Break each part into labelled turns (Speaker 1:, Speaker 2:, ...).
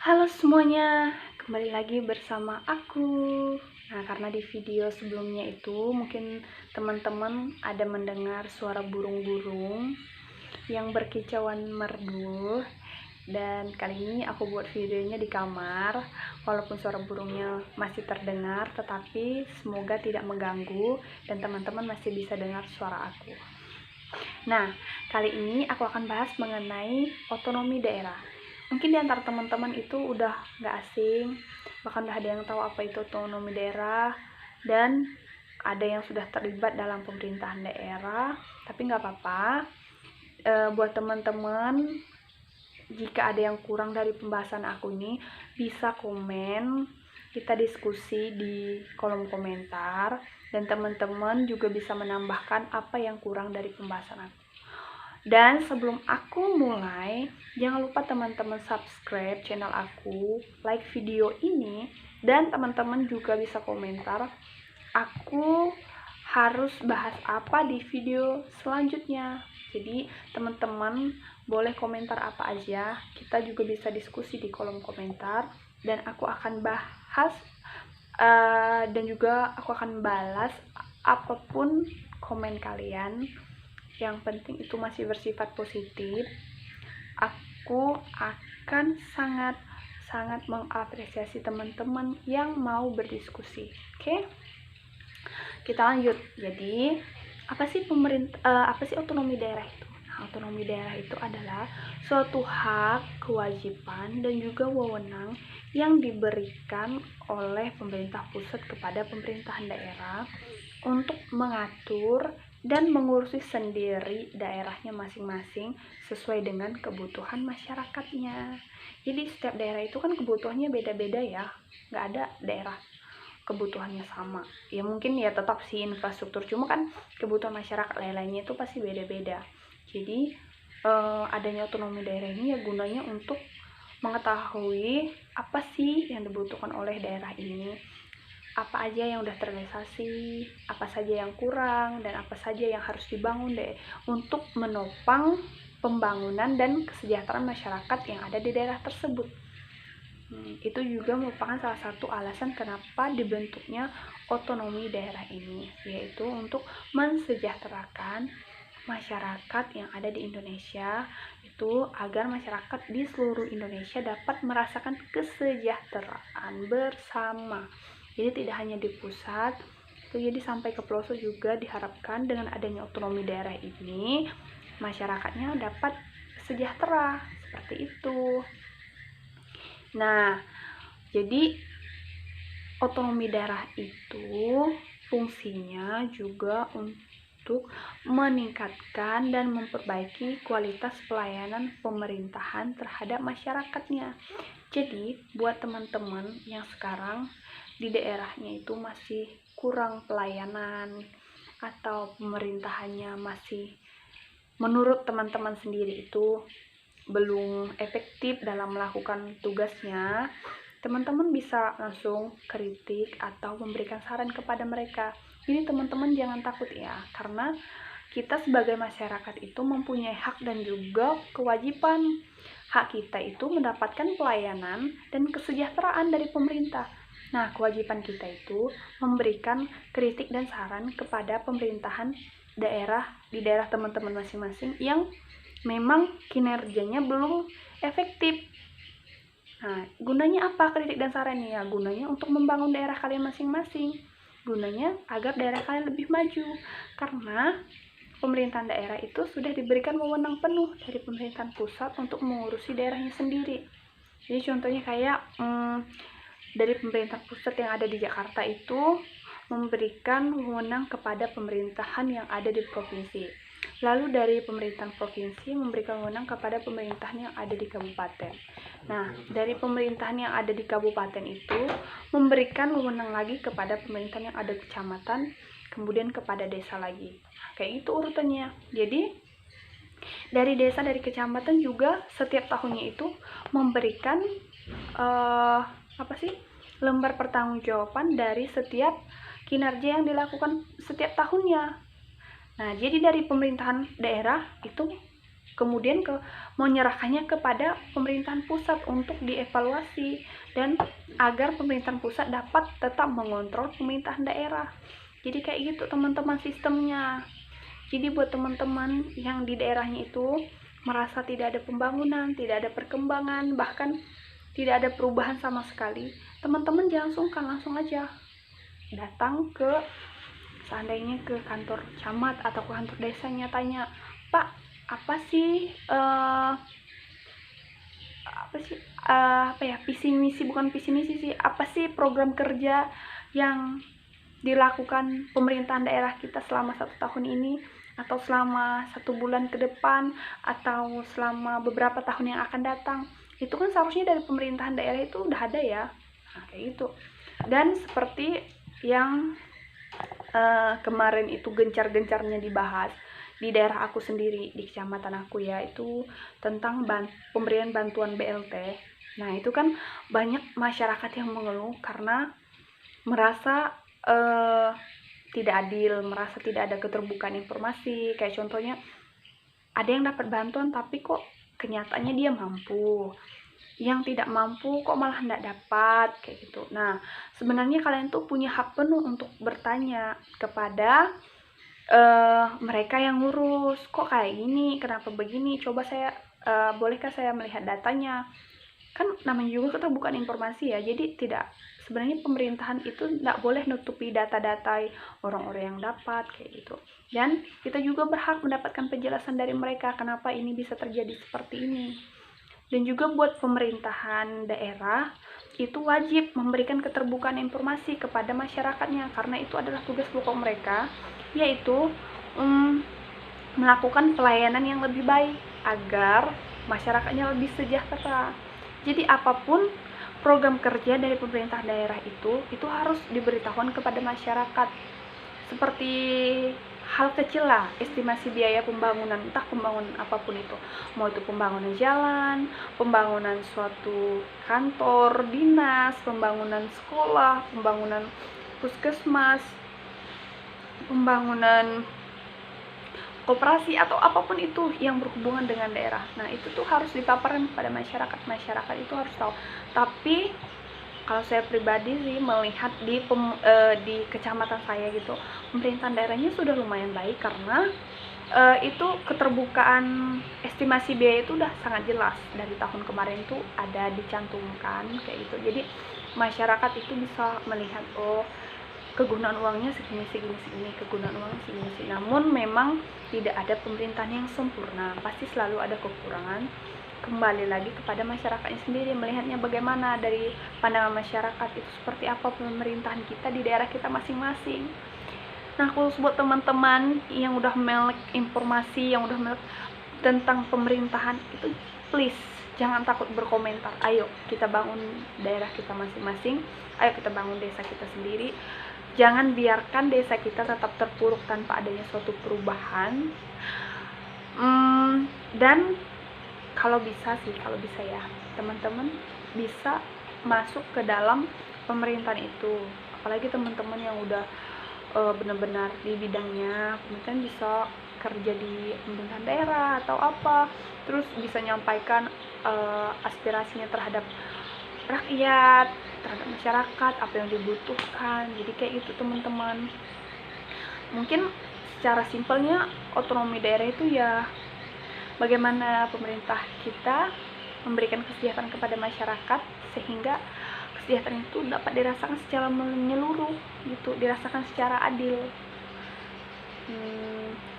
Speaker 1: Halo semuanya, kembali lagi bersama aku. Nah, karena di video sebelumnya itu mungkin teman-teman ada mendengar suara burung-burung yang berkicauan merdu. Dan kali ini aku buat videonya di kamar. Walaupun suara burungnya masih terdengar, tetapi semoga tidak mengganggu dan teman-teman masih bisa dengar suara aku. Nah, kali ini aku akan bahas mengenai otonomi daerah. Mungkin di antara teman-teman itu udah nggak asing, bahkan udah ada yang tahu apa itu otonomi daerah, dan ada yang sudah terlibat dalam pemerintahan daerah, tapi nggak apa-apa. Buat teman-teman, jika ada yang kurang dari pembahasan aku ini, bisa komen, kita diskusi di kolom komentar, dan teman-teman juga bisa menambahkan apa yang kurang dari pembahasan aku. Dan sebelum aku mulai, jangan lupa teman-teman subscribe channel aku, like video ini, dan teman-teman juga bisa komentar aku harus bahas apa di video selanjutnya. Jadi teman-teman boleh komentar apa aja, kita juga bisa diskusi di kolom komentar, dan aku akan bahas dan juga aku akan balas apapun komen kalian. Yang penting itu masih bersifat positif. Aku akan sangat mengapresiasi teman-teman yang mau berdiskusi. Oke? Kita lanjut. Jadi, apa sih otonomi daerah itu? Nah, otonomi daerah itu adalah suatu hak, kewajiban, dan juga wewenang yang diberikan oleh pemerintah pusat kepada pemerintahan daerah untuk mengatur dan mengurusi sendiri daerahnya masing-masing sesuai dengan kebutuhan masyarakatnya. Jadi setiap daerah itu kan kebutuhannya beda-beda ya, nggak ada daerah kebutuhannya sama. Ya mungkin ya tetap sih infrastruktur, cuma kan kebutuhan masyarakat lain-lainnya itu pasti beda-beda. Jadi adanya otonomi daerah ini ya gunanya untuk mengetahui apa sih yang dibutuhkan oleh daerah ini, apa aja yang udah terrealisasi, apa saja yang kurang, dan apa saja yang harus dibangun deh untuk menopang pembangunan dan kesejahteraan masyarakat yang ada di daerah tersebut. Itu juga merupakan salah satu alasan kenapa dibentuknya otonomi daerah ini, yaitu untuk mensejahterakan masyarakat yang ada di Indonesia, itu agar masyarakat di seluruh Indonesia dapat merasakan kesejahteraan bersama. Jadi tidak hanya di pusat, itu jadi sampai ke pelosok juga diharapkan dengan adanya otonomi daerah ini masyarakatnya dapat sejahtera seperti itu. Nah, jadi otonomi daerah itu fungsinya juga untuk meningkatkan dan memperbaiki kualitas pelayanan pemerintahan terhadap masyarakatnya. Jadi, buat teman-teman yang sekarang di daerahnya itu masih kurang pelayanan atau pemerintahannya masih menurut teman-teman sendiri itu belum efektif dalam melakukan tugasnya, teman-teman bisa langsung kritik atau memberikan saran kepada mereka. Jadi teman-teman jangan takut ya, karena kita sebagai masyarakat itu mempunyai hak dan juga kewajiban. Hak kita itu mendapatkan pelayanan dan kesejahteraan dari pemerintah. Nah, kewajiban kita itu memberikan kritik dan saran kepada pemerintahan daerah di daerah teman-teman masing-masing yang memang kinerjanya belum efektif. Nah, gunanya apa kritik dan sarannya? Ya, gunanya untuk membangun daerah kalian masing-masing. Gunanya agar daerah kalian lebih maju. Karena pemerintahan daerah itu sudah diberikan wewenang penuh dari pemerintahan pusat untuk mengurusi daerahnya sendiri. Jadi contohnya kayak dari pemerintah pusat yang ada di Jakarta itu memberikan wewenang kepada pemerintahan yang ada di provinsi. Lalu dari pemerintahan provinsi memberikan wewenang kepada pemerintahan yang ada di kabupaten. Nah, dari pemerintahan yang ada di kabupaten itu memberikan wewenang lagi kepada pemerintahan yang ada di kecamatan, kemudian kepada desa lagi. Kayak itu urutannya. Jadi dari desa, dari kecamatan juga setiap tahunnya itu memberikan lembar pertanggungjawaban dari setiap kinerja yang dilakukan setiap tahunnya. Nah, jadi dari pemerintahan daerah itu kemudian menyerahkannya kepada pemerintahan pusat untuk dievaluasi dan agar pemerintahan pusat dapat tetap mengontrol pemerintahan daerah. Jadi kayak gitu teman-teman sistemnya. Jadi buat teman-teman yang di daerahnya itu merasa tidak ada pembangunan, tidak ada perkembangan, bahkan tidak ada perubahan sama sekali, teman-teman jangan sungkan, langsung aja datang ke, seandainya ke kantor camat atau ke kantor desanya, tanya, Pak, apa sih visi misi, bukan visi misi sih, apa sih program kerja yang dilakukan pemerintahan daerah kita selama 1 tahun ini, atau selama 1 bulan ke depan, atau selama beberapa tahun yang akan datang. Itu kan seharusnya dari pemerintahan daerah itu udah ada ya. Nah, kayak gitu. Dan seperti yang kemarin itu gencar-gencarnya dibahas di daerah aku sendiri, di kecamatan aku ya, itu tentang pemberian bantuan BLT. Nah, itu kan banyak masyarakat yang mengeluh karena merasa tidak adil, merasa tidak ada keterbukaan informasi. Kayak contohnya, ada yang dapat bantuan tapi kok kenyataannya dia mampu, yang tidak mampu kok malah tidak dapat, kayak gitu. Nah, sebenarnya kalian tuh punya hak penuh untuk bertanya kepada mereka yang ngurus, kok kayak gini, kenapa begini, coba saya bolehkah saya melihat datanya. Kan namanya juga keterbukaan informasi ya, jadi tidak, sebenarnya pemerintahan itu tidak boleh nutupi data-data orang-orang yang dapat, kayak gitu. Dan kita juga berhak mendapatkan penjelasan dari mereka kenapa ini bisa terjadi seperti ini. Dan juga buat pemerintahan daerah itu wajib memberikan keterbukaan informasi kepada masyarakatnya, karena itu adalah tugas pokok mereka, yaitu melakukan pelayanan yang lebih baik agar masyarakatnya lebih sejahtera. Jadi apapun program kerja dari pemerintah daerah itu harus diberitahukan kepada masyarakat. Seperti hal kecil lah, estimasi biaya pembangunan, entah pembangunan apapun itu, mau itu pembangunan jalan, pembangunan suatu kantor dinas, pembangunan sekolah, pembangunan puskesmas, pembangunan koperasi, atau apapun itu yang berhubungan dengan daerah. Nah, itu tuh harus dipaparkan kepada masyarakat. Masyarakat itu harus tahu. Tapi kalau saya pribadi sih melihat di kecamatan saya gitu, pemerintahan daerahnya sudah lumayan baik, karena itu keterbukaan estimasi biaya itu udah sangat jelas dari tahun kemarin tuh ada dicantumkan kayak gitu. Jadi masyarakat itu bisa melihat, oh, kegunaan uangnya segini, kegunaan uangnya segini. Namun memang tidak ada pemerintahan yang sempurna, pasti selalu ada kekurangan. Kembali lagi kepada masyarakatnya sendiri, melihatnya bagaimana dari pandangan masyarakat itu, seperti apa pemerintahan kita di daerah kita masing-masing. Nah, khusus buat teman-teman yang udah melek informasi, yang udah melek tentang pemerintahan itu, please jangan takut berkomentar. Ayo kita bangun daerah kita masing-masing, ayo kita bangun desa kita sendiri. Jangan biarkan desa kita tetap terpuruk tanpa adanya suatu perubahan. Dan kalau bisa ya, teman-teman bisa masuk ke dalam pemerintahan itu. Apalagi teman-teman yang udah benar-benar di bidangnya, mungkin bisa kerja di pemerintahan daerah atau apa, terus bisa nyampaikan aspirasinya terhadap rakyat, terhadap masyarakat, apa yang dibutuhkan. Jadi kayak gitu teman-teman. Mungkin secara simpelnya otonomi daerah itu ya bagaimana pemerintah kita memberikan kesejahteraan kepada masyarakat, sehingga kesejahteraan itu dapat dirasakan secara menyeluruh gitu, dirasakan secara adil.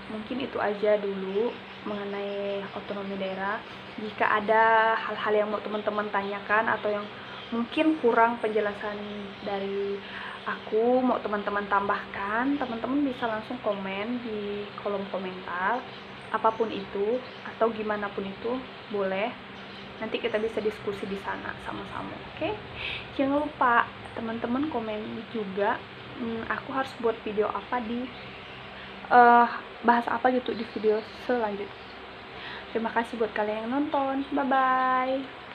Speaker 1: Mungkin itu aja dulu mengenai otonomi daerah. Jika ada hal-hal yang mau teman-teman tanyakan atau yang mungkin kurang penjelasan dari aku, mau teman-teman tambahkan, teman-teman bisa langsung komen di kolom komentar, apapun itu atau gimana pun itu boleh. Nanti kita bisa diskusi di sana sama-sama, oke? Jangan lupa teman-teman komen juga, aku harus buat video apa di bahas apa gitu di video selanjutnya. Terima kasih buat kalian yang nonton. Bye bye.